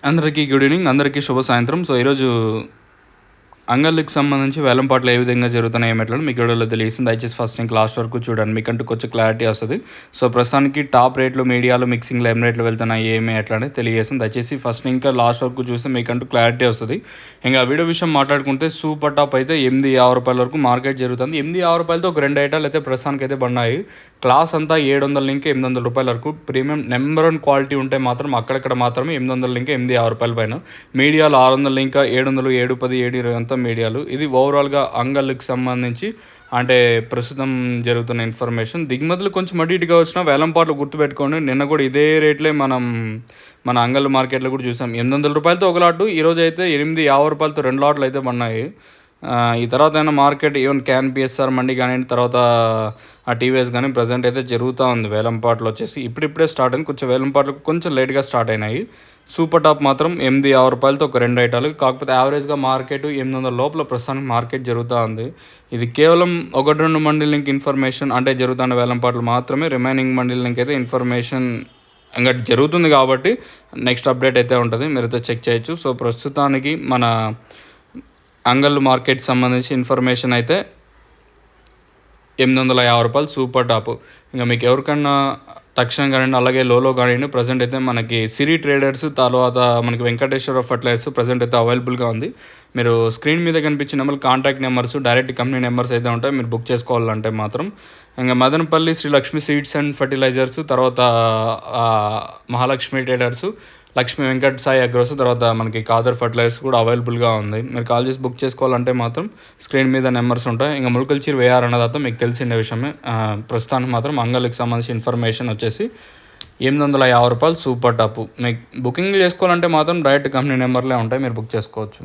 అందరికీ good evening. అందరికీ శుభ సాయంత్రం. సో, ఈరోజు అంగళ్ళకి సంబంధించి వేలంపాట్లు ఏ విధంగా జరుగుతున్నాయి ఏమిట్లని మీకు వీడియోలో తెలియజేస్తుంది. దయచేసి ఫస్ట్ నుంచి లాస్ట్ వరకు చూడండి. మీకంటూ కొంచెం క్లారిటీ వస్తుంది. సో, ప్రస్తుతానికి టాప్ రేట్లు, మీడియాలు, మిక్సింగ్లో ఏం రేట్లు వెళ్తున్నాయి ఏమి ఎట్లా అనేది తెలియజేస్తుంది. దయచేసి ఫస్ట్ ఇంకా లాస్ట్ వరకు చూస్తే మీకంటూ క్లారిటీ వస్తుంది. ఇంకా వీడియో విషయం మాట్లాడుకుంటే సూపర్ టాప్ అయితే రూ. 850 వరకు మార్కెట్ జరుగుతుంది. రూ. 850తో ఒక 2 ఐటాలు అయితే ప్రస్తుతానికి అయితే పడినాయి. క్లాస్ అంతా 700 నుంచి రూ. 800 వరకు. ప్రీమియం నెంబర్ 1 క్వాలిటీ ఉంటే మాత్రం అక్కడక్కడ మాత్రమే 800 నుంచి రూ. 850 పైన. మీడియాలో 600 ఇంకా 700, 710, 720 అంతా మీడియాలు. ఇది ఓవరాల్గా అంగళ్ళకి సంబంధించి అంటే ప్రస్తుతం జరుగుతున్న ఇన్ఫర్మేషన్. దిగుమతులు కొంచెం అటు ఇటుగా వచ్చినా వేలంపాట్లు గుర్తుపెట్టుకోండి. నిన్న కూడా ఇదే రేట్లే మన అంగళ్ళ మార్కెట్లో కూడా చూసాం. రూ. 800 ఒక లాటు, ఈరోజు అయితే రూ. 850తో 2 లాట్లు అయితే పడినాయి. ఈ తర్వాత అయినా మార్కెట్ ఈవెన్ క్యాన్ పిఎస్ఆర్ మండి కానివ్వండి, తర్వాత ఆ టీవీఎస్ కానీ ప్రజెంట్ అయితే జరుగుతూ ఉంది. వేలంపాట్లు వచ్చేసి ఇప్పుడిప్పుడే స్టార్ట్ అయింది. కొంచెం వేలంపాట్లు కొంచెం లేట్గా స్టార్ట్ అయినాయి. సూపర్ టాప్ మాత్రం రూ. 850తో ఒక 2 ఐటాలు. కాకపోతే యావరేజ్గా మార్కెట్ 800 లోపల ప్రస్తుతానికి మార్కెట్ జరుగుతూ ఉంది. ఇది కేవలం 1-2 మండీల లింక్ ఇన్ఫర్మేషన్ అంటే జరుగుతున్న వేలంపాట్లు మాత్రమే. రిమైనింగ్ మండీల లింక్ అయితే ఇన్ఫర్మేషన్ ఇంకా జరుగుతుంది కాబట్టి నెక్స్ట్ అప్డేట్ అయితే ఉంటుంది, మీరైతే చెక్ చేయొచ్చు. సో, ప్రస్తుతానికి మన అంగళ్ళు మార్కెట్ సంబంధించి ఇన్ఫర్మేషన్ అయితే రూ. 850 సూపర్ టాప్. ఇంకా మీకు ఎవరికన్నా తక్షణం కానివ్వండి, అలాగే లోలో కానివ్వండి, ప్రజెంట్ అయితే మనకి సిరి ట్రేడర్స్, తర్వాత మనకి వెంకటేశ్వర ఫర్టిలైజర్స్ ప్రజెంట్ అయితే అవైలబుల్గా ఉంది. మీరు స్క్రీన్ మీద కనిపించిన number contact numbers, direct company numbers అయితే ఉంటాయి. మీరు బుక్ చేసుకోవాలంటే మాత్రం ఇంకా Madanapalle Sri Lakshmi seeds and fertilisers, తర్వాత మహాలక్ష్మి ట్రేడర్స్, లక్ష్మీ వెంకట్ సాయి అగ్రోస్, తర్వాత మనకి కాదర్ ఫర్టిలైజర్స్ కూడా అవైలబుల్గా ఉంది. మీరు కాల్ చేసి బుక్ చేసుకోవాలంటే మాత్రం స్క్రీన్ మీద నెంబర్స్ ఉంటాయి. ఇంకా ములకల్చీరు వేఆర్ అన్నదాతో మీకు తెలిసిన విషయమే. ప్రస్తుతానికి మాత్రం అంగళ్ళకి సంబంధించిన ఇన్ఫర్మేషన్ వచ్చేసి రూ. 850 సూపర్ టాప్. మీకు బుకింగ్ చేసుకోవాలంటే మాత్రం డైరెక్ట్ కంపెనీ నెంబర్లే ఉంటాయి, మీరు బుక్ చేసుకోవచ్చు.